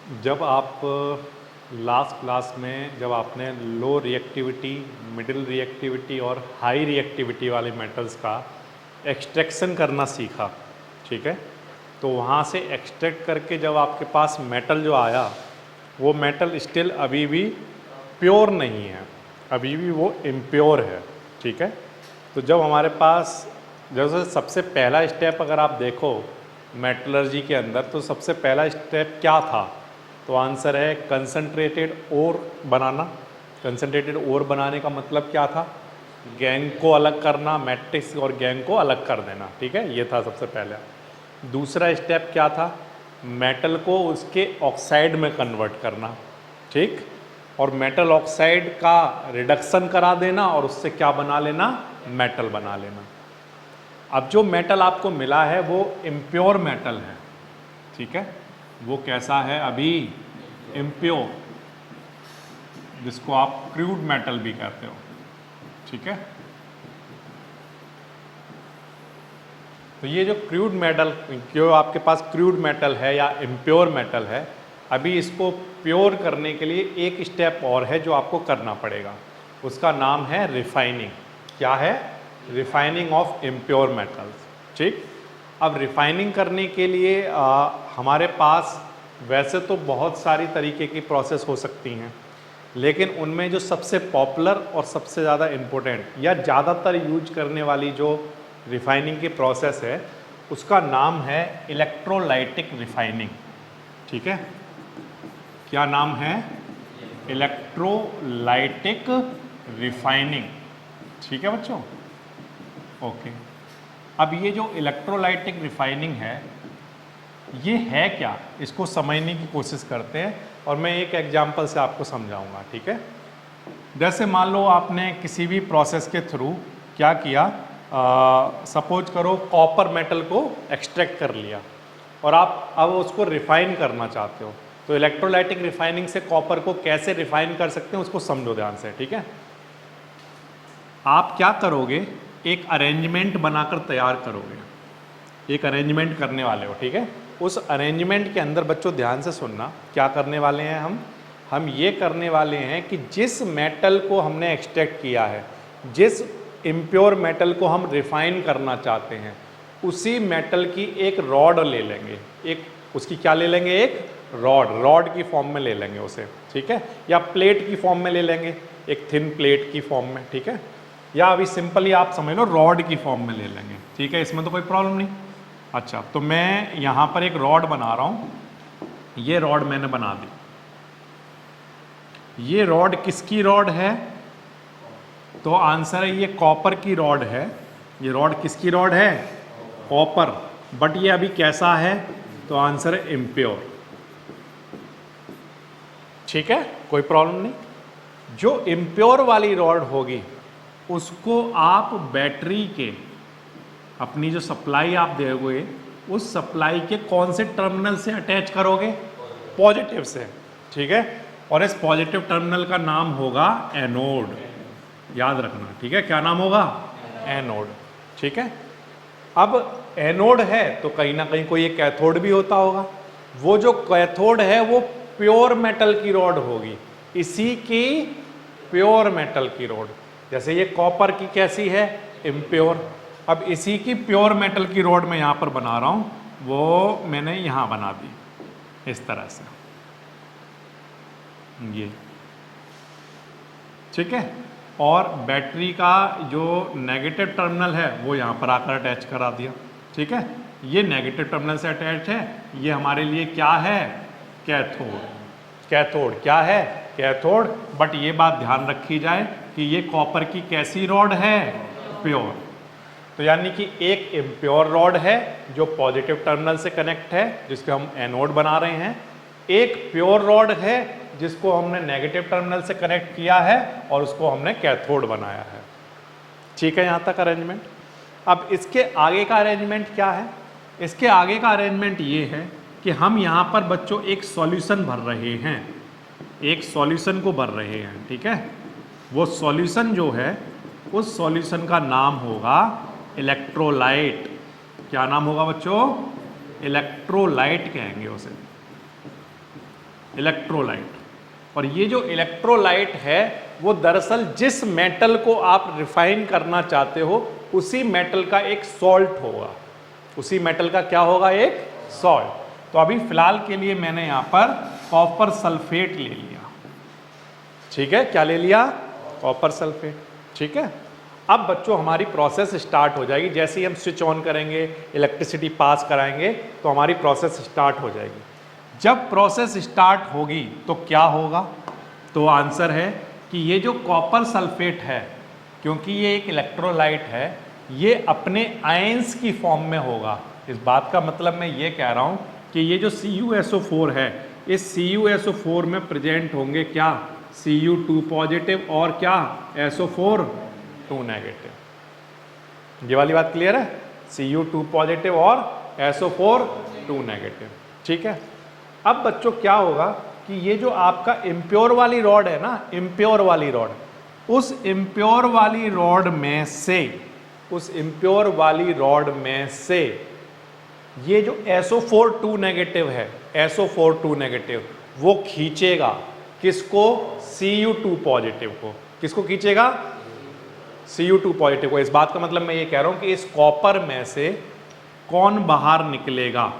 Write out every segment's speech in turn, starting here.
जब आप last class में जब आपने लो रिएक्टिविटी, मिडिल रिएक्टिविटी और हाई रिएक्टिविटी वाले मेटल्स का एक्सट्रैक्शन करना सीखा, ठीक है, तो वहाँ से एक्सट्रैक्ट करके जब आपके पास मेटल जो आया वो मेटल स्टिल अभी भी प्योर नहीं है, अभी भी वो इम्प्योर है, ठीक है। तो जब हमारे पास जैसे सबसे पहला स्टेप अगर आप देखो मेटलर्जी के अंदर, तो सबसे पहला स्टेप क्या था? तो आंसर है कंसंट्रेटेड ओर बनाना। कंसंट्रेटेड ओर बनाने का मतलब क्या था? गैंग को अलग करना, मैट्रिक्स और गैंग को अलग कर देना, ठीक है, ये था सबसे पहला। दूसरा स्टेप क्या था? मेटल को उसके ऑक्साइड में कन्वर्ट करना, ठीक, और मेटल ऑक्साइड का रिडक्शन करा देना और उससे क्या बना लेना? मेटल बना लेना। अब जो मेटल आपको मिला है वो इम्प्योर मेटल है, ठीक है, वो कैसा है? अभी इम्प्योर, जिसको आप क्रूड मेटल भी कहते हो, ठीक है। तो ये जो क्रूड मेटल, जो आपके पास क्रूड मेटल है या इम्प्योर मेटल है, अभी इसको प्योर करने के लिए एक स्टेप और है जो आपको करना पड़ेगा, उसका नाम है रिफाइनिंग। क्या है? रिफाइनिंग ऑफ इम्प्योर मेटल्स, ठीक। अब रिफाइनिंग करने के लिए हमारे पास वैसे तो बहुत सारी तरीके की प्रोसेस हो सकती हैं, लेकिन उनमें जो सबसे पॉपुलर और सबसे ज़्यादा इम्पोर्टेंट या ज़्यादातर यूज करने वाली जो रिफाइनिंग की प्रोसेस है उसका नाम है इलेक्ट्रोलाइटिक रिफाइनिंग, ठीक है। क्या नाम है? इलेक्ट्रोलाइटिक रिफाइनिंग, ठीक है बच्चों, ओके। अब ये जो इलेक्ट्रोलाइटिक रिफाइनिंग है ये है क्या, इसको समझने की कोशिश करते हैं और मैं एक एग्जांपल से आपको समझाऊंगा, ठीक है। जैसे मान लो आपने किसी भी प्रोसेस के थ्रू क्या किया, सपोज करो कॉपर मेटल को एक्सट्रैक्ट कर लिया और आप अब उसको रिफाइन करना चाहते हो, तो इलेक्ट्रोलाइटिक रिफाइनिंग से कॉपर को कैसे रिफाइन कर सकते हैं उसको समझो ध्यान से, ठीक है। आप क्या करोगे? एक अरेंजमेंट बनाकर तैयार करोगे, एक अरेंजमेंट करने वाले हो, ठीक है। उस अरेंजमेंट के अंदर बच्चों ध्यान से सुनना, क्या करने वाले हैं हम ये करने वाले हैं कि जिस मेटल को हमने एक्सट्रैक्ट किया है, जिस इम्प्योर मेटल को हम रिफाइन करना चाहते हैं, उसी मेटल की एक रॉड ले लेंगे, एक उसकी क्या ले लेंगे? एक रॉड की फॉर्म में ले लेंगे उसे, ठीक है, या प्लेट की फॉर्म में ले लेंगे, एक थिन प्लेट की फॉर्म में, ठीक है, या अभी सिंपली आप समझ लो रॉड की फॉर्म में ले लेंगे, ठीक है, इसमें तो कोई प्रॉब्लम नहीं। अच्छा, तो मैं यहाँ पर एक रॉड बना रहा हूँ, ये रॉड मैंने बना दी। ये रॉड किसकी रॉड है? तो आंसर है ये कॉपर की रॉड है। ये रॉड किसकी रॉड है? कॉपर। बट ये अभी कैसा है? तो आंसर है इम्प्योर, ठीक है, कोई प्रॉब्लम नहीं। जो इम्प्योर वाली रॉड होगी उसको आप बैटरी के, अपनी जो सप्लाई आप दोगे उस सप्लाई के कौन से टर्मिनल से अटैच करोगे? पॉजिटिव से, ठीक है, और इस पॉजिटिव टर्मिनल का नाम होगा एनोड, याद रखना, ठीक है, क्या नाम होगा? एनोड, ठीक है। अब एनोड है तो कहीं ना कहीं कोई एक कैथोड भी होता होगा, वो जो कैथोड है वो प्योर मेटल की रॉड होगी, इसी की प्योर मेटल की रॉड। जैसे ये कॉपर की कैसी है? इम्प्योर। अब इसी की प्योर मेटल की रॉड मैं यहाँ पर बना रहा हूँ, वो मैंने यहाँ बना दी इस तरह से, ये, ठीक है, और बैटरी का जो नेगेटिव टर्मिनल है वो यहाँ पर आकर अटैच करा दिया, ठीक है, ये नेगेटिव टर्मिनल से अटैच है, ये हमारे लिए क्या है? कैथोड। कैथोड क्या है? कैथोड। बट ये बात ध्यान रखी जाए कि ये कॉपर की कैसी रॉड है? प्योर। तो यानी कि एक इम्प्योर रॉड है जो पॉजिटिव टर्मिनल से कनेक्ट है, जिसको हम एनोड बना रहे हैं, एक प्योर रॉड है जिसको हमने नेगेटिव टर्मिनल से कनेक्ट किया है और उसको हमने कैथोड बनाया है, ठीक है, यहाँ तक अरेंजमेंट। अब इसके आगे का अरेंजमेंट क्या है? इसके आगे का अरेंजमेंट ये है कि हम यहाँ पर बच्चों एक सॉल्यूशन भर रहे हैं, एक सॉल्यूशन को भर रहे हैं, ठीक है। वो सॉल्यूशन जो है उस सॉल्यूशन का नाम होगा इलेक्ट्रोलाइट। क्या नाम होगा बच्चों? इलेक्ट्रोलाइट कहेंगे उसे, इलेक्ट्रोलाइट। और ये जो इलेक्ट्रोलाइट है वो दरअसल जिस मेटल को आप रिफाइन करना चाहते हो उसी मेटल का एक सॉल्ट होगा, उसी मेटल का क्या होगा, एक सॉल्ट। तो अभी फिलहाल के लिए मैंने यहां पर कॉपर सल्फेट ले लिया, ठीक है, क्या ले लिया, कॉपर सल्फेट, ठीक है। अब बच्चों हमारी प्रोसेस स्टार्ट हो जाएगी, जैसे ही हम स्विच ऑन करेंगे, इलेक्ट्रिसिटी पास कराएंगे तो हमारी प्रोसेस स्टार्ट हो जाएगी। जब प्रोसेस स्टार्ट होगी तो क्या होगा, तो आंसर है कि ये जो कॉपर सल्फेट है, क्योंकि ये एक इलेक्ट्रोलाइट है, ये अपने आयंस की फॉर्म में होगा। इस बात का मतलब मैं ये कह रहा हूँ कि ये जो CuSO4 है, इस CuSO4 में प्रेजेंट होंगे क्या, Cu2 पॉजिटिव और क्या, SO4 2 नेगेटिव। ये वाली बात क्लियर है, Cu2 पॉजिटिव और SO4 2 नेगेटिव, ठीक है। अब बच्चों क्या होगा कि ये जो आपका इम्प्योर वाली रॉड है ना, इम्प्योर वाली रॉड, उस इम्प्योर वाली रॉड में से, उस इम्प्योर वाली रॉड में से ये जो SO4 2 नेगेटिव है, SO4 2 नेगेटिव, वो खींचेगा किसको, Cu2 पॉजिटिव को। किसको खींचेगा, Cu2 पॉजिटिव को। इस बात का मतलब मैं ये कह रहा हूं कि इस कॉपर में से कौन बाहर निकलेगा,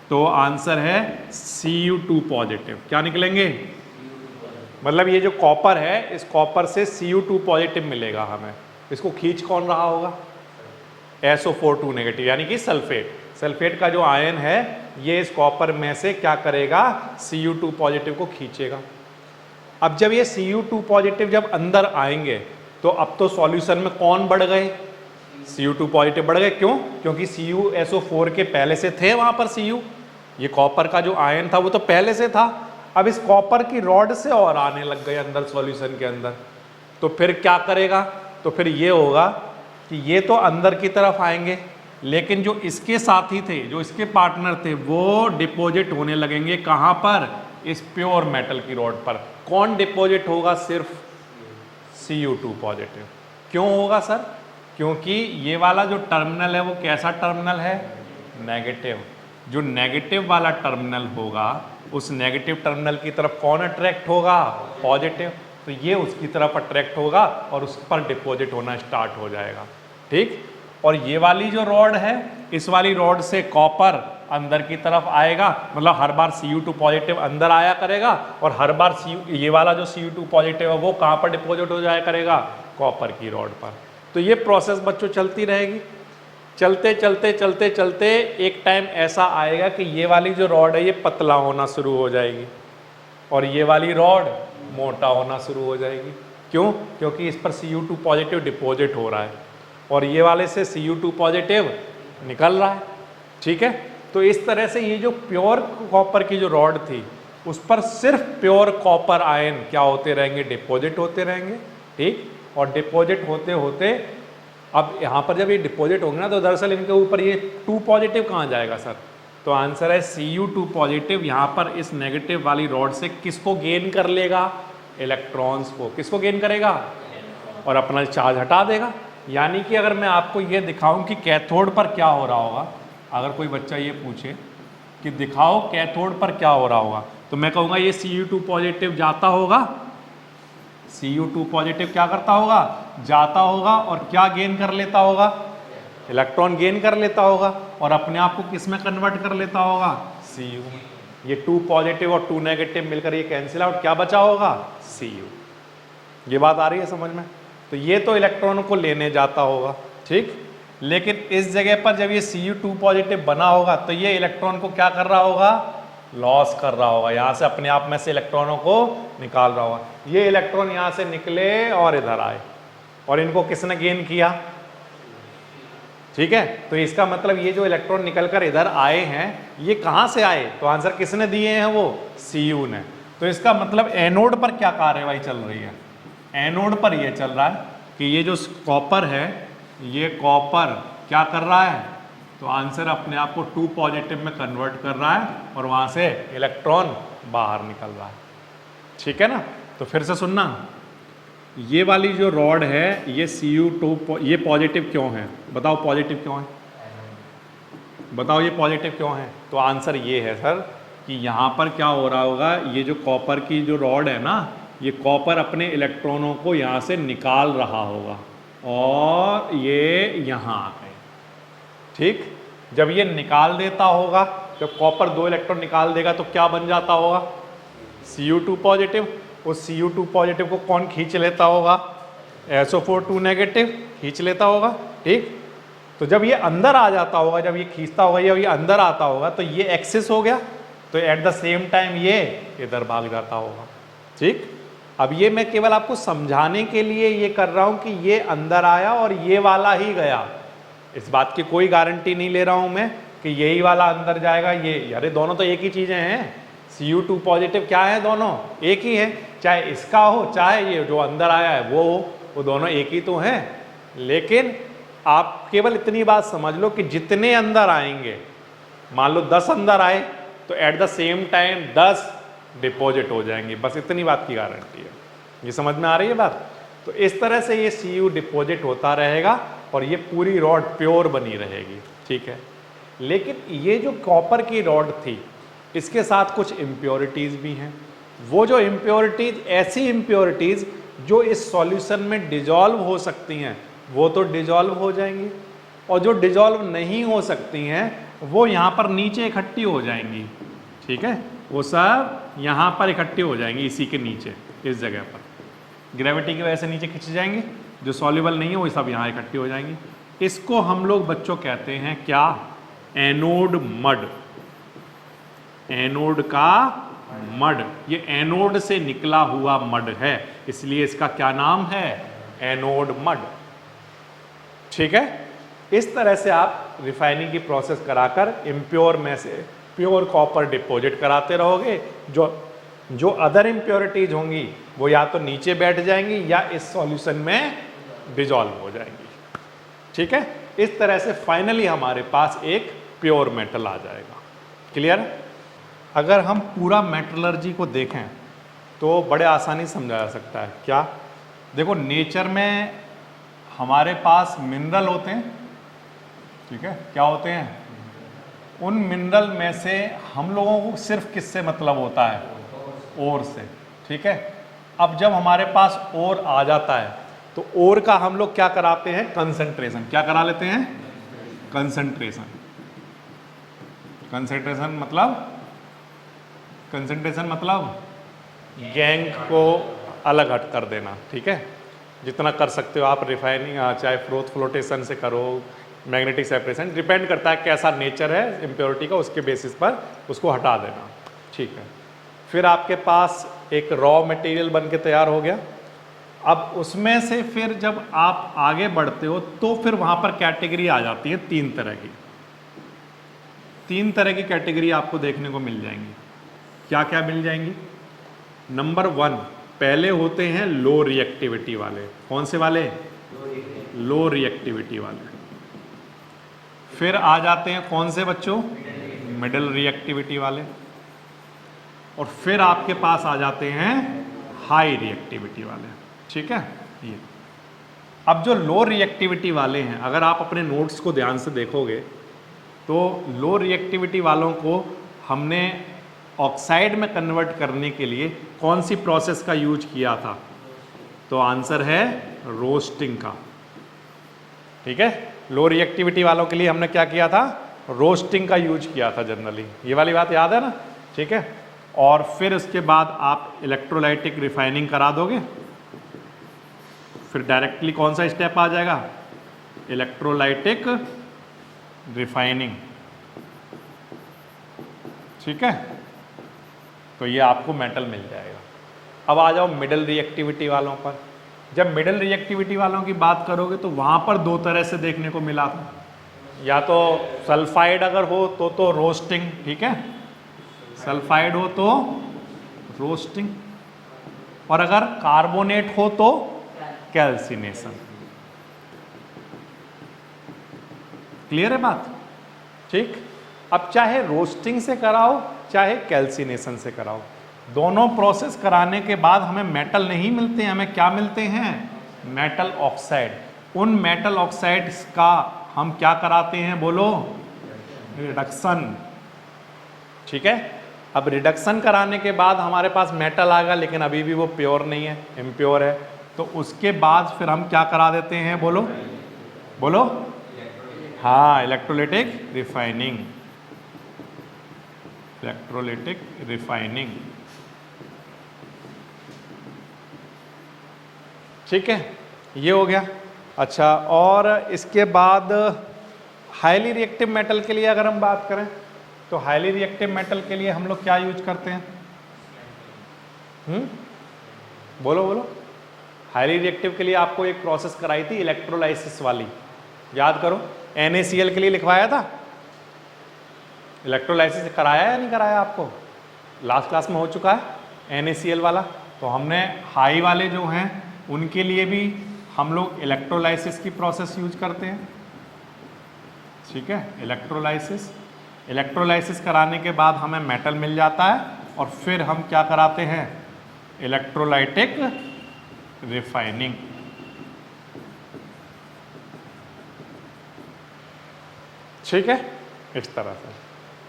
तो आंसर है Cu2 पॉजिटिव। क्या निकलेंगे, मतलब ये जो कॉपर है, इस कॉपर से Cu2 पॉजिटिव मिलेगा हमें। इसको खींच कौन रहा होगा, SO4 2 नेगेटिव, यानी कि सल्फेट। सल्फेट का जो आयन है ये इस कॉपर में से क्या करेगा, Cu2 पॉजिटिव को खींचेगा। अब जब ये Cu2 पॉजिटिव जब अंदर आएंगे तो अब तो सॉल्यूशन में कौन बढ़ गए, Cu2 पॉजिटिव बढ़ गए। क्यों, क्योंकि CuSO4 के पहले से थे वहां पर Cu, ये कॉपर का जो आयन था वो तो पहले से था। अब इस कॉपर की रॉड से और आने लग गए अंदर सॉल्यूशन के अंदर, तो फिर क्या करेगा, तो फिर ये होगा कि ये तो अंदर की तरफ आएंगे, लेकिन जो इसके साथी थे, जो इसके पार्टनर थे, वो डिपॉजिट होने लगेंगे कहाँ पर, इस प्योर मेटल की रॉड पर। कौन डिपॉजिट होगा, सिर्फ Cu2 पॉजिटिव। क्यों होगा सर, क्योंकि ये वाला जो टर्मिनल है वो कैसा टर्मिनल है, नेगेटिव। जो नेगेटिव वाला टर्मिनल होगा उस नेगेटिव टर्मिनल की तरफ कौन अट्रैक्ट होगा, पॉजिटिव। तो ये उसकी तरफ अट्रैक्ट होगा और उस पर डिपॉजिट होना स्टार्ट हो जाएगा, ठीक। और ये वाली जो रॉड है, इस वाली रॉड से कॉपर अंदर की तरफ आएगा, मतलब हर बार Cu2 पॉजिटिव अंदर आया करेगा और हर बार ये वाला जो Cu2 पॉजिटिव है वो कहाँ पर डिपॉजिट हो जाया करेगा, कॉपर की रॉड पर। तो ये प्रोसेस बच्चों चलती रहेगी। चलते चलते चलते चलते एक टाइम ऐसा आएगा कि ये वाली जो रॉड है ये पतला होना शुरू हो जाएगी और ये वाली रॉड मोटा होना शुरू हो जाएगी। क्यों, क्योंकि इस पर Cu2 पॉजिटिव डिपॉजिट हो रहा है और ये वाले से Cu2 पॉजिटिव निकल रहा है, ठीक है। तो इस तरह से ये जो प्योर कॉपर की जो रॉड थी उस पर सिर्फ प्योर कॉपर आयन क्या होते रहेंगे, डिपॉजिट होते रहेंगे, ठीक। और डिपॉजिट होते होते अब यहाँ पर जब ये डिपॉजिट होंगे ना तो दरअसल इनके ऊपर ये 2 पॉजिटिव कहाँ जाएगा सर, तो आंसर है Cu2 पॉजिटिव यहाँ पर इस नेगेटिव वाली रॉड से किसको गेन कर लेगा, इलेक्ट्रॉन्स को। किसको गेन करेगा, और अपना चार्ज हटा देगा। यानी कि अगर मैं आपको ये दिखाऊं कि कैथोड पर क्या हो रहा होगा, अगर कोई बच्चा ये पूछे कि दिखाओ कैथोड पर क्या हो रहा होगा, तो मैं कहूँगा ये Cu2 पॉजिटिव जाता होगा, Cu2 पॉजिटिव क्या करता होगा, जाता होगा और क्या गेन कर लेता होगा, इलेक्ट्रॉन गेन कर लेता होगा और अपने आप को किस में कन्वर्ट कर लेता होगा, Cu में। ये 2 पॉजिटिव और 2 नेगेटिव मिलकर ये कैंसिल आउट, क्या बचा होगा, Cu। ये बात आ रही है समझ में। तो ये तो इलेक्ट्रॉनों को लेने जाता होगा, ठीक। लेकिन इस जगह पर जब ये Cu2 पॉजिटिव बना होगा तो ये इलेक्ट्रॉन को क्या कर रहा होगा, लॉस कर रहा होगा, यहाँ से अपने आप में से इलेक्ट्रॉनों को निकाल रहा होगा। ये इलेक्ट्रॉन यहाँ से निकले और इधर आए और इनको किसने गेन किया, ठीक है। तो इसका मतलब ये जो इलेक्ट्रॉन निकलकर इधर आए हैं ये कहाँ से आए, तो आंसर किसने दिए हैं, वो Cu ने। तो इसका मतलब एनोड पर क्या कार्यवाही चल रही है, एनोड पर ये चल रहा है कि ये जो कॉपर है ये कॉपर क्या कर रहा है, तो आंसर अपने आप को 2 पॉजिटिव में कन्वर्ट कर रहा है और वहाँ से इलेक्ट्रॉन बाहर निकल रहा है, ठीक है ना। तो फिर से सुनना, ये वाली जो रॉड है ये Cu2 ये पॉजिटिव क्यों है, बताओ पॉजिटिव क्यों है, बताओ ये पॉजिटिव क्यों है। तो आंसर ये है सर कि यहाँ पर क्या हो रहा होगा, ये जो कॉपर की जो रॉड है ना, ये कॉपर अपने इलेक्ट्रॉनों को यहाँ से निकाल रहा होगा और ये यहाँ आ गए। ठीक, जब ये निकाल देता होगा, जब कॉपर 2 इलेक्ट्रॉन निकाल देगा तो क्या बन जाता होगा, Cu2 पॉजिटिव। उस Cu2 पॉजिटिव को कौन खींच लेता होगा, SO4 2 नेगेटिव खींच लेता होगा। ठीक, तो जब ये अंदर आ जाता होगा, जब ये खींचता होगा, जब ये अंदर आता होगा तो ये एक्सेस हो गया, तो एट द सेम टाइम ये इधर भाग जाता होगा। ठीक, अब ये मैं केवल आपको समझाने के लिए ये कर रहा हूं कि ये अंदर आया और ये वाला ही गया। इस बात की कोई गारंटी नहीं ले रहा हूं मैं कि यही वाला अंदर जाएगा, ये अरे दोनों तो एक ही चीजें हैं। Cu2 पॉजिटिव क्या है, दोनों एक ही है, चाहे इसका हो चाहे ये जो अंदर आया है वो हो, वो दोनों एक ही तो हैं। लेकिन आप केवल इतनी बात समझ लो कि जितने अंदर आएंगे, मान लो 10 अंदर आए तो at the same time 10 deposit हो जाएंगे, बस इतनी बात की गारंटी है। ये समझ में आ रही है बात। तो इस तरह से ये Cu डिपॉजिट होता रहेगा और ये पूरी रॉड प्योर बनी रहेगी। ठीक है, लेकिन ये जो कॉपर की रॉड थी इसके साथ कुछ इम्प्योरिटीज़ भी हैं। वो जो इम्प्योरिटीज़, ऐसी इम्प्योरिटीज़ जो इस सॉल्यूशन में डिजॉल्व हो सकती हैं वो तो डिजॉल्व हो जाएंगी, और जो डिजॉल्व नहीं हो सकती हैं वो यहाँ पर नीचे इकट्ठी हो जाएंगी। ठीक है, वो सब यहाँ पर इकट्ठी हो जाएंगी, इसी के नीचे, इस जगह पर ग्रेविटी की वजह से नीचे खिंच जाएंगे। जो सॉल्युबल नहीं है वो सब यहाँ इकट्ठी हो जाएंगी। इसको हम लोग बच्चों कहते हैं क्या, एनोड मड। एनोड का मड, ये एनोड से निकला हुआ मड है, इसलिए इसका क्या नाम है, एनोड मड। ठीक है, इस तरह से आप रिफाइनिंग की प्रोसेस कराकर इम्प्योर में से प्योर कॉपर डिपॉजिट कराते रहोगे। जो अदर इम्प्योरिटीज होंगी वो या तो नीचे बैठ जाएंगी या इस सॉल्यूशन में डिजॉल्व हो जाएंगी। ठीक है, इस तरह से फाइनली हमारे पास एक प्योर मेटल आ जाएगा। क्लियर। अगर हम पूरा मेटलर्जी को देखें तो बड़े आसानी समझा जा सकता है। क्या, देखो नेचर में हमारे पास मिनरल होते हैं। ठीक है, क्या होते हैं, उन मिनरल में से हम लोगों को सिर्फ किससे मतलब होता है, ओर से। ठीक है, अब जब हमारे पास ओर आ जाता है तो ओर का हम लोग क्या कराते हैं, कंसंट्रेशन। क्या करा लेते हैं, कंसंट्रेशन। कंसंट्रेशन मतलब गैंग को अलग हट कर देना। ठीक है, जितना कर सकते हो आप रिफाइनिंग, चाहे फ्लोटेशन से करो, मैग्नेटिक सेपरेशन, डिपेंड करता है कैसा नेचर है इम्प्योरिटी का, उसके बेसिस पर उसको हटा देना। ठीक है, फिर आपके पास एक रॉ मटेरियल बन के तैयार हो गया। अब उसमें से फिर जब आप आगे बढ़ते हो तो फिर वहाँ पर कैटेगरी आ जाती है तीन तरह की कैटेगरी आपको देखने को मिल जाएंगी। क्या क्या मिल जाएंगी, नंबर 1 पहले होते हैं लो रिएक्टिविटी वाले। कौन से वाले, लो रिएक्टिविटी वाले। फिर आ जाते हैं कौन से बच्चों, मिडिल रिएक्टिविटी वाले। और फिर आपके पास आ जाते हैं हाई रिएक्टिविटी वाले। ठीक है, ये अब जो लो रिएक्टिविटी वाले हैं, अगर आप अपने नोट्स को ध्यान से देखोगे तो लो रिएक्टिविटी वालों को हमने ऑक्साइड में कन्वर्ट करने के लिए कौन सी प्रोसेस का यूज किया था, तो आंसर है रोस्टिंग का। ठीक है, लो रिएक्टिविटी वालों के लिए हमने क्या किया था, रोस्टिंग का यूज किया था जनरली। ये वाली बात याद है ना। ठीक है, और फिर उसके बाद आप इलेक्ट्रोलाइटिक रिफाइनिंग करा दोगे, फिर डायरेक्टली कौन सा स्टेप आ जाएगा, इलेक्ट्रोलाइटिक रिफाइनिंग। ठीक है, तो ये आपको मेटल मिल जाएगा। अब आ जाओ मिडिल रिएक्टिविटी वालों पर। जब मिडिल रिएक्टिविटी वालों की बात करोगे तो वहाँ पर दो तरह से देखने को मिला था, या तो सल्फाइड अगर हो तो रोस्टिंग। ठीक है, सल्फाइड हो तो रोस्टिंग, और अगर कार्बोनेट हो तो कैल्सिनेशन। क्लियर है बात। ठीक, अब चाहे रोस्टिंग से कराओ चाहे कैल्सिनेशन से कराओ, दोनों प्रोसेस कराने के बाद हमें मेटल नहीं मिलते हैं, हमें क्या मिलते हैं, मेटल ऑक्साइड। उन मेटल ऑक्साइड्स का हम क्या कराते हैं, बोलो, रिडक्शन। ठीक है, अब रिडक्शन कराने के बाद हमारे पास मेटल आ गया, लेकिन अभी भी वो प्योर नहीं है, इम्प्योर है, तो उसके बाद फिर हम क्या करा देते हैं, बोलो बोलो, हाँ, इलेक्ट्रोलाइटिक रिफाइनिंग, इलेक्ट्रोलाइटिक रिफाइनिंग, ठीक है, ये हो गया। अच्छा, और इसके बाद हाईली रिएक्टिव मेटल के लिए अगर हम बात करें तो हाईली रिएक्टिव मेटल के लिए हम लोग क्या यूज करते हैं? बोलो बोलो। हाईली रिएक्टिव के लिए आपको एक प्रोसेस कराई थी इलेक्ट्रोलाइसिस वाली, याद करो, NaCl के लिए लिखवाया था। इलेक्ट्रोलाइसिस कराया या नहीं कराया आपको? लास्ट क्लास में हो चुका है NaCl वाला। तो हमने हाई वाले जो हैं उनके लिए भी हम लोग इलेक्ट्रोलाइसिस की प्रोसेस यूज करते हैं, ठीक है, इलेक्ट्रोलाइसिस कराने के बाद हमें मेटल मिल जाता है और फिर हम क्या कराते हैं, इलेक्ट्रोलाइटिक रिफाइनिंग। ठीक है, इस तरह से।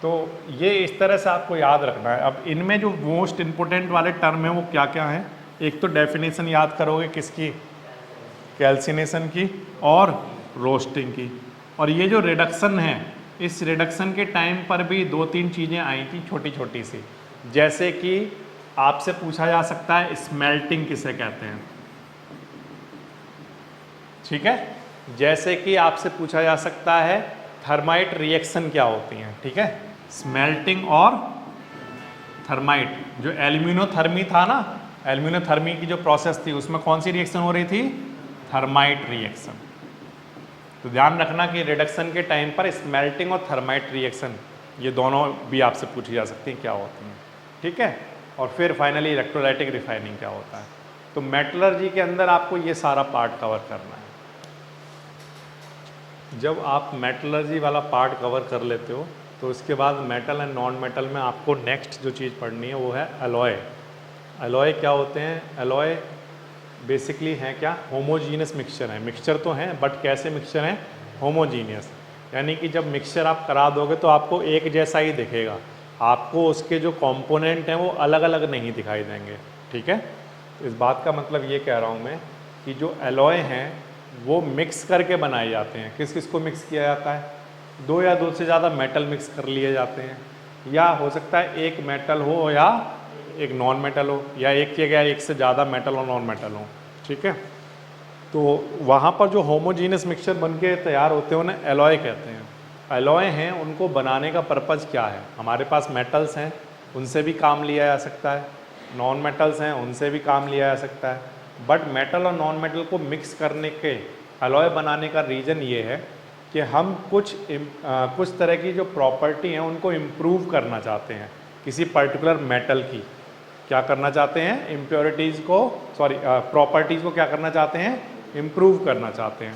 तो ये इस तरह से आपको याद रखना है। अब इनमें जो मोस्ट इम्पोर्टेंट वाले टर्म है वो क्या क्या हैं? एक तो डेफिनेशन याद करोगे किसकी, कैल्सिनेशन की और रोस्टिंग की। और ये जो रिडक्शन है, इस रिडक्शन के टाइम पर भी 2-3 चीज़ें आई थी छोटी छोटी सी, जैसे कि आपसे पूछा जा सकता है स्मेल्टिंग किसे कहते हैं, ठीक है, जैसे कि आपसे पूछा जा सकता है थर्माइट रिएक्शन क्या होती हैं, ठीक है, स्मेल्टिंग और थर्माइट। जो एल्यूमिनोथर्मी था ना, एल्यूमिनोथर्मी की जो प्रोसेस थी उसमें कौन सी रिएक्शन हो रही थी, थर्माइट रिएक्शन। तो ध्यान रखना कि रिडक्शन के टाइम पर स्मेल्टिंग और थर्माइट रिएक्शन ये दोनों भी आपसे पूछी जा सकती हैं क्या होती हैं, ठीक है। और फिर फाइनली इलेक्ट्रोलाइटिक रिफाइनिंग क्या होता है। तो मेटलर्जी के अंदर आपको ये सारा पार्ट कवर करना है। जब आप मेटलर्जी वाला पार्ट कवर कर लेते हो तो उसके बाद मेटल एंड नॉन मेटल में आपको नेक्स्ट जो चीज़ पढ़नी है वो है एलॉय। एलॉय क्या होते हैं? एलॉय बेसिकली हैं क्या, होमोजीनियस मिक्सचर है। मिक्सचर तो हैं बट कैसे मिक्सचर हैं, होमोजीनियस, यानी कि जब मिक्सचर आप करा दोगे तो आपको एक जैसा ही दिखेगा, आपको उसके जो कंपोनेंट हैं वो अलग अलग नहीं दिखाई देंगे, ठीक है। तो इस बात का मतलब ये कह रहा हूँ मैं कि जो एलॉय हैं वो मिक्स करके बनाए जाते हैं। किस किस को मिक्स किया जाता है? 2 या 2 से ज़्यादा मेटल मिक्स कर लिए जाते हैं, या हो सकता है एक मेटल हो या एक नॉन मेटल हो, या एक की जगह एक से ज़्यादा मेटल और नॉन मेटल हो, ठीक है। तो वहाँ पर जो होमोजीनियस मिक्सचर बन के तैयार होते हैं उन्हें एलॉय कहते हैं। एलॉय हैं, उनको बनाने का पर्पज़ क्या है? हमारे पास मेटल्स हैं, उनसे भी काम लिया जा सकता है, नॉन मेटल्स हैं, उनसे भी काम लिया जा सकता है, बट मेटल और नॉन मेटल को मिक्स करने के एलॉय बनाने का रीज़न ये है कि हम कुछ तरह की जो प्रॉपर्टी हैं उनको इम्प्रूव करना चाहते हैं, किसी पर्टिकुलर मेटल की क्या करना चाहते हैं, इम्प्योरिटीज़ को, सॉरी प्रॉपर्टीज़ को क्या करना चाहते हैं, इम्प्रूव करना चाहते हैं।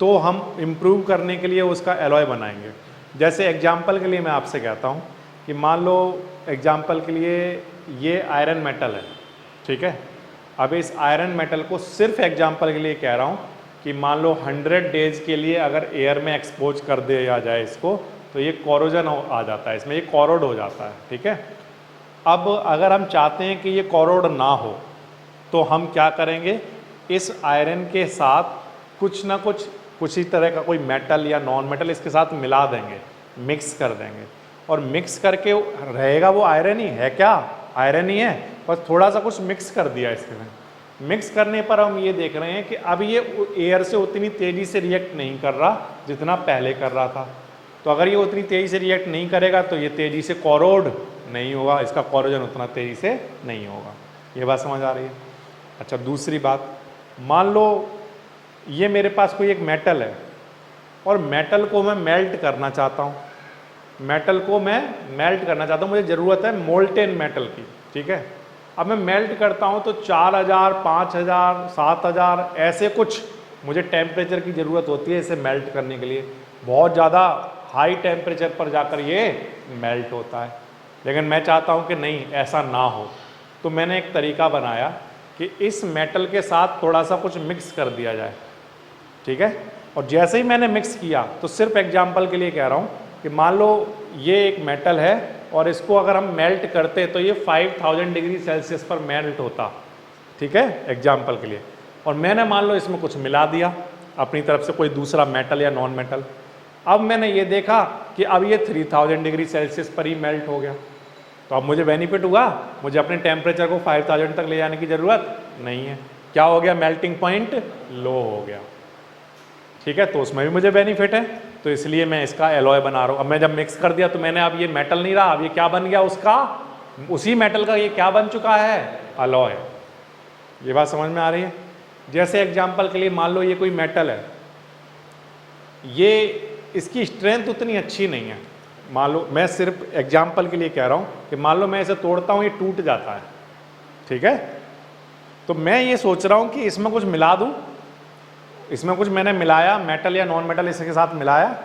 तो हम इम्प्रूव करने के लिए उसका एलॉय बनाएंगे। जैसे एग्जांपल के लिए मैं आपसे कहता हूँ कि मान लो एग्जांपल के लिए ये आयरन मेटल है, ठीक है। अब इस आयरन मेटल को सिर्फ एग्जांपल के लिए कह रहा हूँ कि मान लो 100 डेज के लिए अगर एयर में एक्सपोज कर दिया जाए इसको, तो ये कोरोजन आ जाता है, इसमें ये कोरोड हो जाता है, ठीक है। अब अगर हम चाहते हैं कि ये कोरोड ना हो तो हम क्या करेंगे, इस आयरन के साथ कुछ ना कुछ ही तरह का कोई मेटल या नॉन मेटल इसके साथ मिला देंगे, मिक्स कर देंगे, और मिक्स करके रहेगा वो आयरन ही है, क्या आयरन ही है, बस थोड़ा सा कुछ मिक्स कर दिया इसके में। मिक्स करने पर हम ये देख रहे हैं कि अब ये एयर से उतनी तेज़ी से रिएक्ट नहीं कर रहा जितना पहले कर रहा था। तो अगर ये उतनी तेज़ी से रिएक्ट नहीं करेगा तो ये तेज़ी से कोरोड नहीं होगा, इसका कोरोजन उतना तेज़ी से नहीं होगा। ये बात समझ आ रही है? अच्छा, दूसरी बात, मान लो ये मेरे पास कोई एक मेटल है और मेटल को मैं मेल्ट करना चाहता हूँ, मेटल को मैं मेल्ट करना चाहता हूँ, मुझे ज़रूरत है मोल्टेन मेटल की, ठीक है। अब मैं मेल्ट करता हूँ तो 4000, 5000, 7000 ऐसे कुछ मुझे टेम्परेचर की ज़रूरत होती है इसे मेल्ट करने के लिए। बहुत ज़्यादा हाई टेम्परेचर पर जाकर ये मेल्ट होता है, लेकिन मैं चाहता हूँ कि नहीं, ऐसा ना हो। तो मैंने एक तरीका बनाया कि इस मेटल के साथ थोड़ा सा कुछ मिक्स कर दिया जाए, ठीक है। और जैसे ही मैंने मिक्स किया, तो सिर्फ एग्जांपल के लिए कह रहा हूँ कि मान लो ये एक मेटल है और इसको अगर हम मेल्ट करते तो ये 5000 डिग्री सेल्सियस पर मेल्ट होता, ठीक है, एग्जाम्पल के लिए। और मैंने मान लो इसमें कुछ मिला दिया अपनी तरफ से, कोई दूसरा मेटल या नॉन मेटल। अब मैंने ये देखा कि अब ये 3000 डिग्री सेल्सियस पर ही मेल्ट हो गया, तो अब मुझे बेनिफिट हुआ, मुझे अपने टेम्परेचर को 5000 तक ले जाने की ज़रूरत नहीं है। क्या हो गया, मेल्टिंग पॉइंट लो हो गया, ठीक है, तो उसमें भी मुझे बेनिफिट है, तो इसलिए मैं इसका एलॉय बना रहा हूँ। अब मैं जब मिक्स कर दिया तो मैंने अब ये मेटल नहीं रहा, अब ये क्या बन गया उसका, उसी मेटल का ये क्या बन चुका है, अलॉय। ये बात समझ में आ रही है। जैसे एग्जाम्पल के लिए मान लो ये कोई मेटल है, ये इसकी स्ट्रेंथ उतनी अच्छी नहीं है, मान लो, मैं सिर्फ एग्जाम्पल के लिए कह रहा हूँ कि मान लो मैं इसे तोड़ता हूँ, ये टूट जाता है, ठीक है, तो मैं ये सोच रहा हूँ कि इसमें कुछ मिला दूँ, इसमें कुछ मैंने मिलाया, मेटल या नॉन मेटल इसके साथ मिलाया,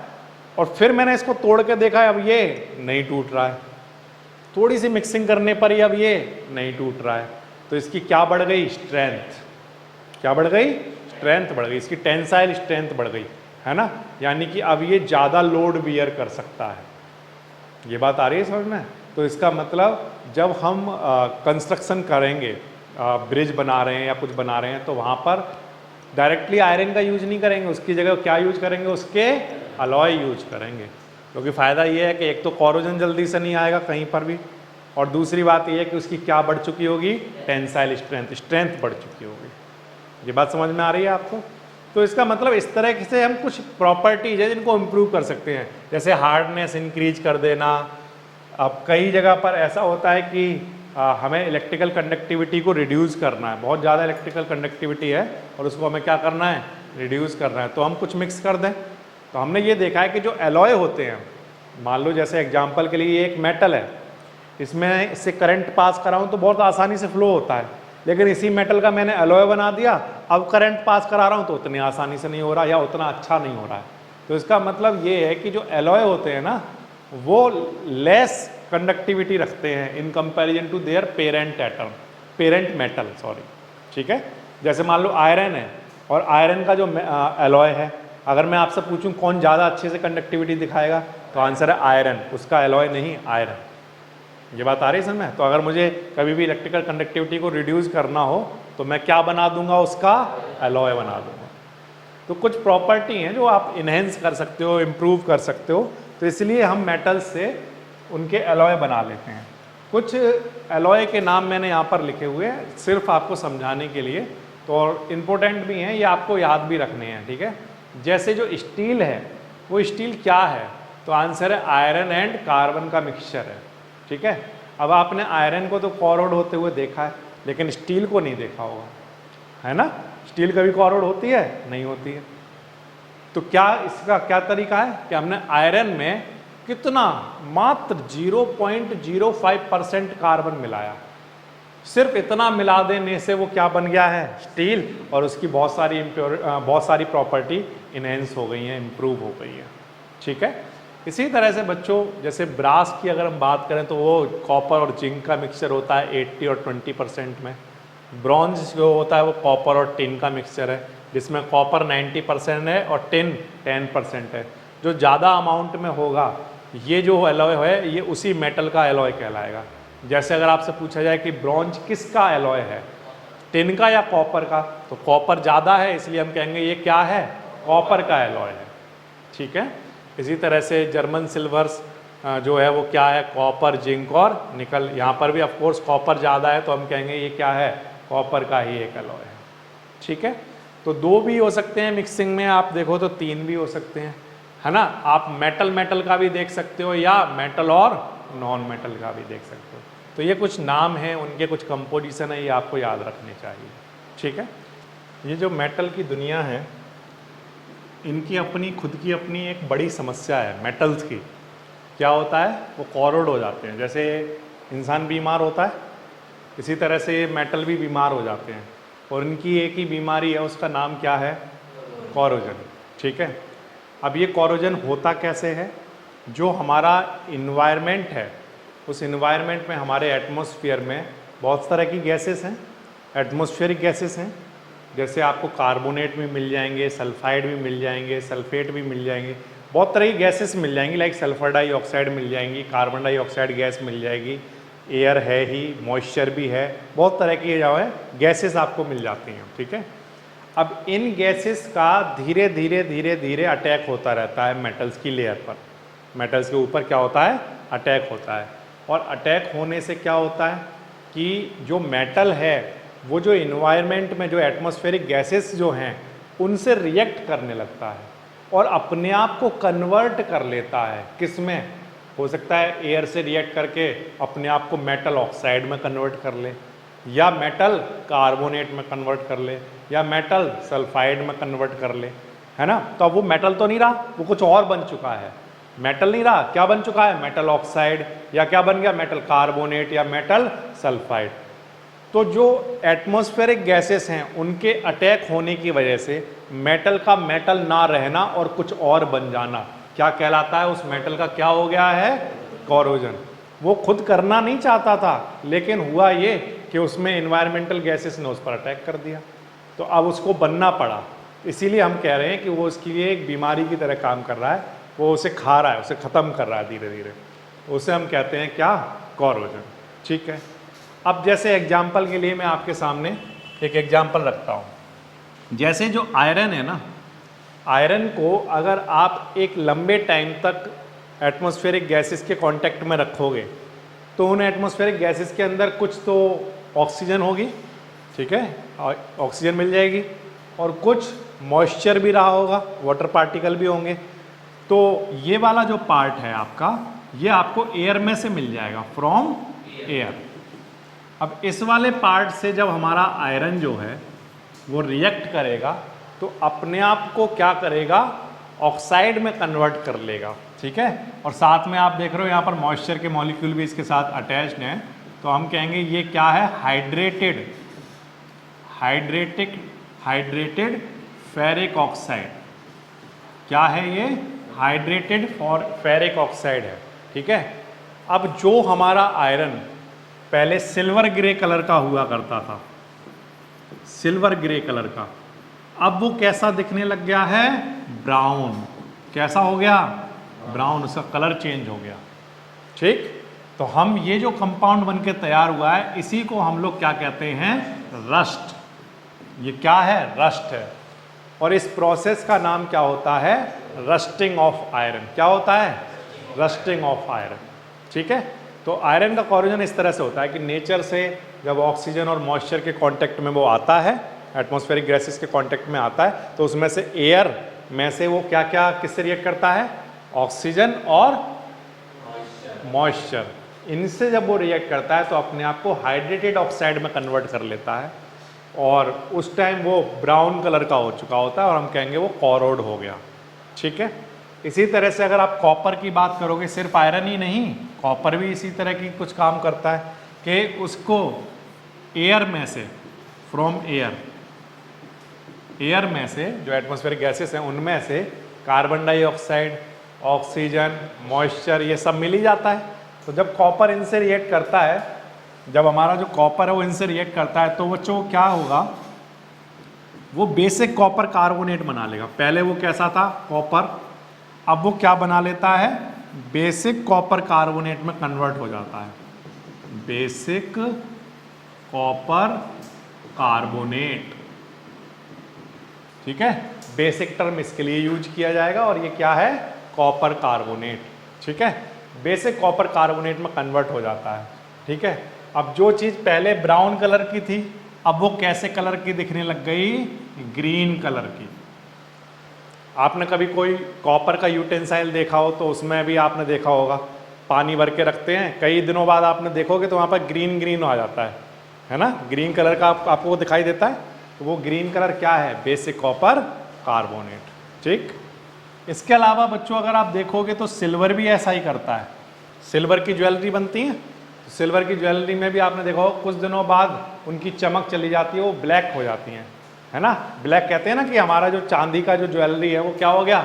और फिर मैंने इसको तोड़ के देखा, अब ये नहीं टूट रहा है, थोड़ी सी मिक्सिंग करने पर ही अब ये नहीं टूट रहा है, तो इसकी क्या बढ़ गई, स्ट्रेंथ, क्या बढ़ गई, स्ट्रेंथ बढ़ गई, इसकी टेंसाइल स्ट्रेंथ बढ़ गई, है ना, यानी कि अब ये ज़्यादा लोड बियर कर सकता है। ये बात आ रही है समझ में। तो इसका मतलब जब हम कंस्ट्रक्शन करेंगे, ब्रिज बना रहे हैं या कुछ बना रहे हैं, तो वहाँ पर डायरेक्टली आयरन का यूज नहीं करेंगे, उसकी जगह क्या यूज करेंगे, उसके अलॉय यूज करेंगे, क्योंकि फ़ायदा ये है कि एक तो कॉरोजन जल्दी से नहीं आएगा कहीं पर भी, और दूसरी बात ये है कि उसकी क्या बढ़ चुकी होगी, टेंसाइल स्ट्रेंथ, स्ट्रेंथ बढ़ चुकी होगी। ये बात समझ में आ रही है आपको। तो इसका मतलब इस तरह से हम कुछ प्रॉपर्टीज है जिनको इम्प्रूव कर सकते हैं, जैसे हार्डनेस इंक्रीज कर देना। अब कई जगह पर ऐसा होता है कि हमें इलेक्ट्रिकल कंडक्टिविटी को रिड्यूस करना है, बहुत ज़्यादा इलेक्ट्रिकल कंडक्टिविटी है और उसको हमें क्या करना है, रिड्यूस करना है, तो हम कुछ मिक्स कर दें। तो हमने ये देखा है कि जो एलॉय होते हैं, मान लो जैसे एग्जांपल के लिए एक मेटल है, इसमें इससे करंट पास कराऊँ तो बहुत आसानी से फ्लो होता है, लेकिन इसी मेटल का मैंने एलॉय बना दिया, अब करंट पास करा रहा हूँ तो उतनी आसानी से नहीं हो रहा या उतना अच्छा नहीं हो रहा है। तो इसका मतलब ये है कि जो एलॉय होते हैं ना, वो लेस कंडक्टिविटी रखते हैं in comparison to their parent atom, parent metal, sorry, ठीक है। जैसे मान लो आयरन है, और आयरन का जो एलॉय है, अगर मैं आपसे पूछूं कौन ज़्यादा अच्छे से कंडक्टिविटी दिखाएगा, तो आंसर है आयरन, उसका एलॉय नहीं आयरन। ये बात आ रही है समझ में। तो अगर मुझे कभी भी इलेक्ट्रिकल कंडक्टिविटी को रिड्यूस करना हो तो मैं क्या बना दूंगा, उसका एलॉय बना दूंगा। तो कुछ प्रॉपर्टी हैं जो आप इन्हेंस कर सकते हो, इम्प्रूव कर सकते हो, तो इसलिए हम मेटल्स से उनके एलॉय बना लेते हैं। कुछ एलॉय के नाम मैंने यहाँ पर लिखे हुए हैं सिर्फ आपको समझाने के लिए, तो और इम्पोर्टेंट भी हैं, ये आपको याद भी रखने हैं, ठीक है। जैसे जो स्टील है, वो स्टील क्या है, तो आंसर है आयरन एंड कार्बन का मिक्सचर है, ठीक है। अब आपने आयरन को तो कॉरोड होते हुए देखा है, लेकिन स्टील को नहीं देखा होगा, है ना। स्टील कभी कॉरोड होती है, नहीं होती है। तो क्या इसका क्या तरीका है कि हमने आयरन में कितना, मात्र 0.05% कार्बन मिलाया, सिर्फ इतना मिला देने से वो क्या बन गया है, स्टील, और उसकी बहुत सारी प्रॉपर्टी इनहेंस हो गई हैं, इम्प्रूव हो गई है, ठीक है। इसी तरह से बच्चों, जैसे ब्रास की अगर हम बात करें तो वो कॉपर और जिंक का मिक्सचर होता है 80 और 20% में। ब्रॉन्ज जो होता है वो कॉपर और टिन का मिक्सचर है, जिसमें कॉपर 90% है और टिन 10% है। जो ज़्यादा अमाउंट में होगा, ये जो एलॉय है ये उसी मेटल का एलॉय कहलाएगा। जैसे अगर आपसे पूछा जाए कि ब्रॉन्ज किसका एलॉय है, टिन का या कॉपर का, तो कॉपर ज़्यादा है इसलिए हम कहेंगे ये क्या है, कॉपर का एलॉय है, ठीक है। इसी तरह से जर्मन सिल्वर्स जो है वो क्या है, कॉपर, जिंक और निकल। यहाँ पर भी ऑफ कोर्स कॉपर ज़्यादा है तो हम कहेंगे ये क्या है, कॉपर का ही एक एलॉय है, ठीक है। तो 2 भी हो सकते हैं मिक्सिंग में, आप देखो तो 3 भी हो सकते हैं, है ना। आप मेटल मेटल का भी देख सकते हो या मेटल और नॉन मेटल का भी देख सकते हो। तो ये कुछ नाम हैं, उनके कुछ कंपोजिशन है, ये आपको याद रखने चाहिए, ठीक है। ये जो मेटल की दुनिया है, इनकी अपनी खुद की अपनी एक बड़ी समस्या है मेटल्स की। क्या होता है, वो कॉरोड हो जाते हैं। जैसे इंसान बीमार होता है, इसी तरह से मेटल भी बीमार हो जाते हैं, और इनकी एक ही बीमारी है, उसका नाम क्या है, कॉरोजन, ठीक है। अब ये कॉरोजन होता कैसे है, जो हमारा इन्वायरमेंट है, उस इन्वायरमेंट में हमारे एटमॉस्फेयर में बहुत तरह की गैसेस हैं, एटमॉस्फेरिक गैसेस हैं। जैसे आपको कार्बोनेट भी मिल जाएंगे, सल्फाइड भी मिल जाएंगे, सल्फेट भी मिल जाएंगे, बहुत तरह की गैसेस मिल जाएंगी, लाइक सल्फर डाइऑक्साइड मिल जाएंगी, कार्बन डाइऑक्साइड गैस मिल जाएगी, एयर है ही, मॉइस्चर भी है, बहुत तरह की जो है गैसेस आपको मिल जाती हैं, ठीक है। अब इन गैसेस का धीरे धीरे धीरे धीरे अटैक होता रहता है मेटल्स की लेयर पर, मेटल्स के ऊपर क्या होता है, अटैक होता है। और अटैक होने से क्या होता है कि जो मेटल है वो जो इन्वायरमेंट में जो एटमॉस्फेरिक गैसेस जो हैं उनसे रिएक्ट करने लगता है और अपने आप को कन्वर्ट कर लेता है। किस में? हो सकता है एयर से रिएक्ट करके अपने आप को मेटल ऑक्साइड में कन्वर्ट कर ले, या मेटल कार्बोनेट में कन्वर्ट कर ले, या मेटल सल्फाइड में कन्वर्ट कर ले, है ना। तो अब वो मेटल तो नहीं रहा, वो कुछ और बन चुका है। मेटल नहीं रहा, क्या बन चुका है? मेटल ऑक्साइड, या क्या बन गया? मेटल कार्बोनेट या मेटल सल्फाइड। तो जो एटमॉस्फेरिक गैसेस हैं उनके अटैक होने की वजह से मेटल का मेटल ना रहना और कुछ और बन जाना क्या कहलाता है? उस मेटल का क्या हो गया है? कोरोजन। वो खुद करना नहीं चाहता था, लेकिन हुआ ये कि उसमें इन्वायरमेंटल गैसेस ने उस पर अटैक कर दिया, तो अब उसको बनना पड़ा। इसीलिए हम कह रहे हैं कि वो उसके लिए एक बीमारी की तरह काम कर रहा है, वो उसे खा रहा है, उसे ख़त्म कर रहा है धीरे धीरे, उसे हम कहते हैं क्या? कोरोजन, ठीक है। अब जैसे एग्जाम्पल के लिए मैं आपके सामने एक एग्जाम्पल रखता हूँ। जैसे जो आयरन है ना, आयरन को अगर आप एक लंबे टाइम तक एटमॉस्फेरिक गैसेस के कांटेक्ट में रखोगे तो उन एटमॉस्फेरिक गैसेस के अंदर कुछ तो ऑक्सीजन होगी, ठीक है, ऑक्सीजन मिल जाएगी, और कुछ मॉइस्चर भी रहा होगा, वाटर पार्टिकल भी होंगे। तो ये वाला जो पार्ट है आपका, ये आपको एयर में से मिल जाएगा, फ्रॉम एयर। अब इस वाले पार्ट से जब हमारा आयरन जो है वो रिएक्ट करेगा तो अपने आप को क्या करेगा? ऑक्साइड में कन्वर्ट कर लेगा, ठीक है। और साथ में आप देख रहे हो यहाँ पर मॉइस्चर के मॉलिक्यूल भी इसके साथ अटैच्ड हैं, तो हम कहेंगे ये क्या है? Hydrated ferric oxide. क्या है ये? हाइड्रेटेड फेरिक ऑक्साइड है, ठीक है। अब जो हमारा आयरन पहले सिल्वर ग्रे कलर का हुआ करता था, सिल्वर ग्रे कलर का, अब वो कैसा दिखने लग गया है? ब्राउन। कैसा हो गया? ब्राउन, उसका कलर चेंज हो गया, ठीक। तो हम ये जो कंपाउंड बन के तैयार हुआ है इसी को हम लोग क्या कहते हैं? रस्ट। ये क्या है? रस्ट है। और इस प्रोसेस का नाम क्या होता है? Rusting of iron. क्या होता है? रस्टिंग ऑफ आयरन, ठीक है। तो आयरन का कोरोजन इस तरह से होता है कि नेचर से जब ऑक्सीजन और मॉइस्चर के कांटेक्ट में वो आता है, एटमॉस्फेरिक गैसेस के कांटेक्ट में आता है, तो उसमें से एयर में से वो क्या क्या किससे रिएक्ट करता है? ऑक्सीजन और मॉइस्चर। इनसे जब वो रिएक्ट करता है तो अपने आप को हाइड्रेटेड ऑक्साइड में कन्वर्ट कर लेता है, और उस टाइम वो ब्राउन कलर का हो चुका होता है और हम कहेंगे वो कोरोड हो गया, ठीक है। इसी तरह से अगर आप कॉपर की बात करोगे, सिर्फ आयरन ही नहीं, कॉपर भी इसी तरह की कुछ काम करता है कि उसको एयर में से, फ्रॉम एयर में से जो एटमॉस्फेरिक गैसेस हैं उनमें से कार्बन डाइऑक्साइड, ऑक्सीजन, मॉइस्चर, ये सब मिल ही जाता है। तो जब कॉपर इनसे रिएक्ट करता है, जब हमारा जो कॉपर है वो इनसे रिएक्ट करता है, तो बच्चों क्या होगा? वो बेसिक कॉपर कार्बोनेट बना लेगा। पहले वो कैसा था? कॉपर। अब वो क्या बना लेता है? बेसिक कॉपर कार्बोनेट में कन्वर्ट हो जाता है, बेसिक कॉपर कार्बोनेट, ठीक है। बेसिक टर्म इसके लिए यूज किया जाएगा, और ये क्या है? कॉपर कार्बोनेट, ठीक है। बेसिक कॉपर कार्बोनेट में कन्वर्ट हो जाता है, ठीक है। अब जो चीज़ पहले ब्राउन कलर की थी, अब वो कैसे कलर की दिखने लग गई? ग्रीन कलर की। आपने कभी कोई कॉपर का यूटेंसाइल देखा हो तो उसमें भी आपने देखा होगा, पानी भर के रखते हैं, कई दिनों बाद आपने देखोगे तो वहाँ पर ग्रीन ग्रीन आ जाता है ना, ग्रीन कलर का आपको दिखाई देता है। तो वो ग्रीन कलर क्या है? बेसिक कॉपर कार्बोनेट, ठीक। इसके अलावा बच्चों अगर आप देखोगे तो सिल्वर भी ऐसा ही करता है। सिल्वर की ज्वेलरी बनती है, सिल्वर की ज्वेलरी में भी आपने देखा हो कुछ दिनों बाद उनकी चमक चली जाती है, वो ब्लैक हो जाती हैं, है ना। ब्लैक कहते हैं ना कि हमारा जो चांदी का जो ज्वेलरी है वो क्या हो गया?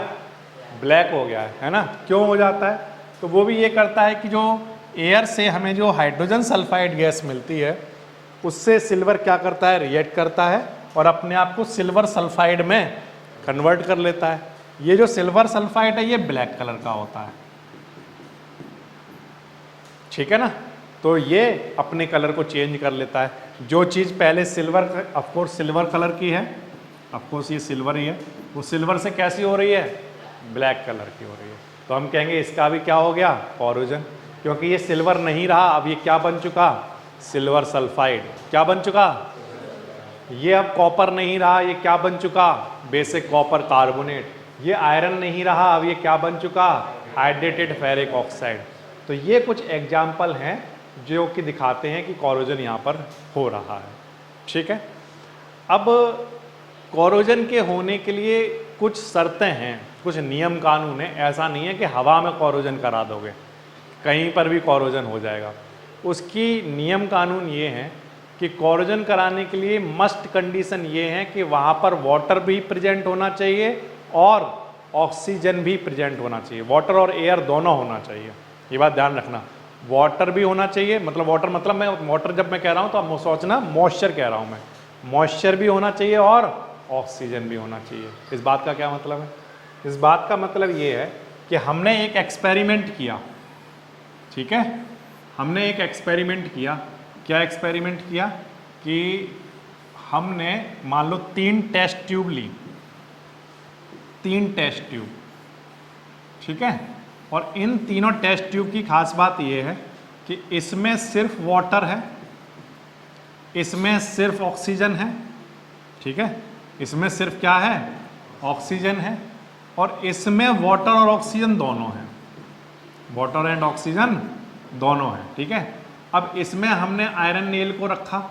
ब्लैक हो गया है ना। क्यों हो जाता है? तो वो भी ये करता है कि जो एयर से हमें जो हाइड्रोजन सल्फाइड गैस मिलती है उससे सिल्वर क्या करता है? रिएक्ट करता है और अपने आप को सिल्वर सल्फाइड में कन्वर्ट कर लेता है। ये जो सिल्वर सल्फाइड है ये ब्लैक कलर का होता है, ठीक है ना। तो ये अपने कलर को चेंज कर लेता है। जो चीज़ पहले सिल्वर, ऑफकोर्स सिल्वर कलर की है, ऑफकोर्स ये सिल्वर ही है, वो सिल्वर से कैसी हो रही है, ब्लैक कलर की हो रही है। तो हम कहेंगे इसका भी क्या हो गया, कोरोजन, क्योंकि ये सिल्वर नहीं रहा, अब ये क्या बन चुका, सिल्वर सल्फाइड। क्या बन चुका, ये अब कॉपर नहीं रहा, ये क्या बन चुका, बेसिक कॉपर कार्बोनेट। ये आयरन नहीं रहा, अब ये क्या बन चुका, हाइड्रेटेड फेरिक ऑक्साइड। तो ये कुछ एग्जाम्पल हैं जो कि दिखाते हैं कि कोरोजन यहाँ पर हो रहा है, ठीक है। अब कोरोजन के होने के लिए कुछ शर्तें हैं, कुछ नियम कानून है। ऐसा नहीं है कि हवा में कोरोजन करा दोगे कहीं पर भी कोरोजन हो जाएगा। उसकी नियम कानून ये हैं कि कोरोजन कराने के लिए मस्ट कंडीशन ये है कि वहाँ पर वाटर भी प्रेजेंट होना चाहिए और ऑक्सीजन भी प्रेजेंट होना चाहिए। वाटर और एयर दोनों होना चाहिए, ये बात ध्यान रखना। वाटर भी होना चाहिए, मतलब वाटर मतलब मैं वाटर जब मैं कह रहा हूँ तो आप सोचना मॉइस्चर कह रहा हूँ मैं। मॉइस्चर भी होना चाहिए और ऑक्सीजन भी होना चाहिए। इस बात का क्या मतलब है, इस बात का मतलब ये है कि हमने एक एक्सपेरिमेंट किया, ठीक है। हमने एक एक्सपेरिमेंट किया। क्या एक्सपेरिमेंट किया कि हमने मान लो 3 टेस्ट ट्यूब ली, 3 टेस्ट ट्यूब, ठीक है। और इन तीनों टेस्ट ट्यूब की खास बात यह है कि इसमें सिर्फ वाटर है, इसमें सिर्फ ऑक्सीजन है, ठीक है। इसमें सिर्फ क्या है, ऑक्सीजन है, और इसमें वाटर और ऑक्सीजन दोनों हैं, वाटर एंड ऑक्सीजन दोनों हैं, ठीक है। अब इसमें हमने आयरन नेल को रखा,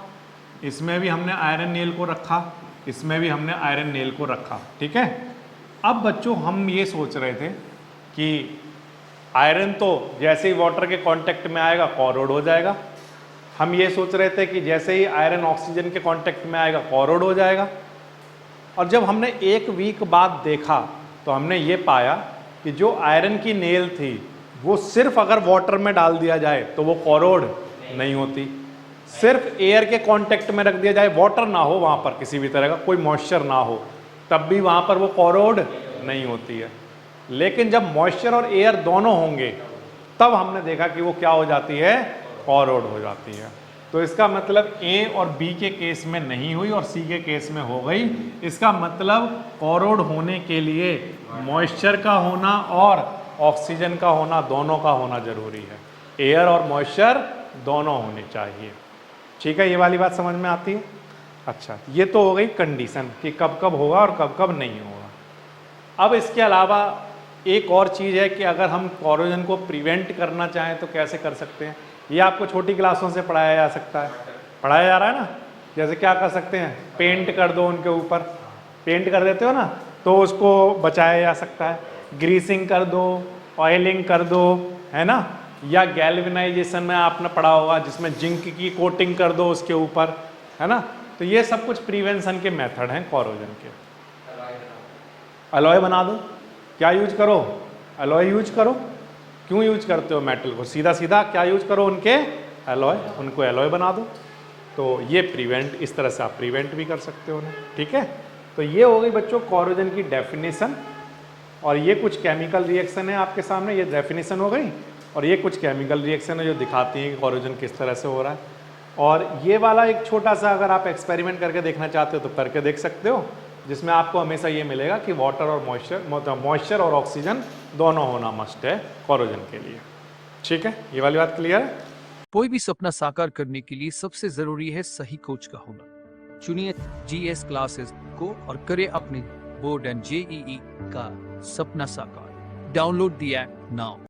इसमें भी हमने आयरन नेल को रखा, इसमें भी हमने आयरन नेल को रखा, ठीक है। अब बच्चों हम ये सोच रहे थे कि आयरन तो जैसे ही वाटर के कांटेक्ट में आएगा कोरोड हो जाएगा। हम ये सोच रहे थे कि जैसे ही आयरन ऑक्सीजन के कांटेक्ट में आएगा कोरोड हो जाएगा। और जब हमने 1 वीक बाद देखा तो हमने ये पाया कि जो आयरन की नेल थी वो सिर्फ अगर वाटर में डाल दिया जाए तो वो कोरोड नहीं होती, सिर्फ एयर के कांटेक्ट में रख दिया जाए, वाटर ना हो वहाँ पर, किसी भी तरह का कोई मॉइस्चर ना हो, तब भी वहाँ पर वो कोरोड नहीं होती है। लेकिन जब मॉइस्चर और एयर दोनों होंगे तब हमने देखा कि वो क्या हो जाती है, कोरोड हो जाती है। तो इसका मतलब ए और बी के केस में नहीं हुई और सी के केस में हो गई। इसका मतलब कोरोड होने के लिए मॉइस्चर का होना और ऑक्सीजन का होना, दोनों का होना जरूरी है। एयर और मॉइस्चर दोनों होने चाहिए, ठीक है। ये वाली बात समझ में आती है। अच्छा, ये तो हो गई कंडीशन कि कब कब होगा और कब कब नहीं होगा। अब इसके अलावा एक और चीज़ है कि अगर हम कोरोजन को प्रिवेंट करना चाहें तो कैसे कर सकते हैं। ये आपको छोटी क्लासों से पढ़ाया जा सकता है, पढ़ाया जा रहा है ना। जैसे क्या कर सकते हैं, पेंट कर दो उनके ऊपर, पेंट कर देते हो ना तो उसको बचाया जा सकता है। ग्रीसिंग कर दो, ऑयलिंग कर दो, है ना। या गैल्वेनाइजेशन में आपने पढ़ा होगा जिसमें जिंक की कोटिंग कर दो उसके ऊपर, है ना। तो ये सब कुछ प्रिवेंशन के मेथड हैं कोरोजन के। अलॉय बना दो, क्या यूज करो, अलॉय यूज करो। क्यों यूज करते हो मेटल को, सीधा सीधा क्या यूज करो, उनके अलॉय, उनको अलॉय बना दो। तो ये प्रिवेंट, इस तरह से आप प्रिवेंट भी कर सकते हो उन्हें, ठीक है। तो ये हो गई बच्चों कोरोजन की डेफिनेशन। और ये कुछ केमिकल रिएक्शन है आपके सामने, ये डेफिनेशन हो गई। और ये कुछ केमिकल रिएक्शन है जो दिखाती हैं कि कोरोजन किस तरह से हो रहा है। और ये वाला एक छोटा सा अगर आप एक्सपेरिमेंट करके देखना चाहते हो तो करके देख सकते हो, जिसमें आपको हमेशा ये मिलेगा कि वाटर और मॉइस्चर और ऑक्सीजन दोनों होना मस्ट है कोरोजन के लिए, ठीक है। ये वाली बात क्लियर है। कोई भी सपना साकार करने के लिए सबसे जरूरी है सही कोच का होना। चुनिए GS क्लासेस को और करें अपने बोर्ड एंड JEE का सपना साकार। Download the app now.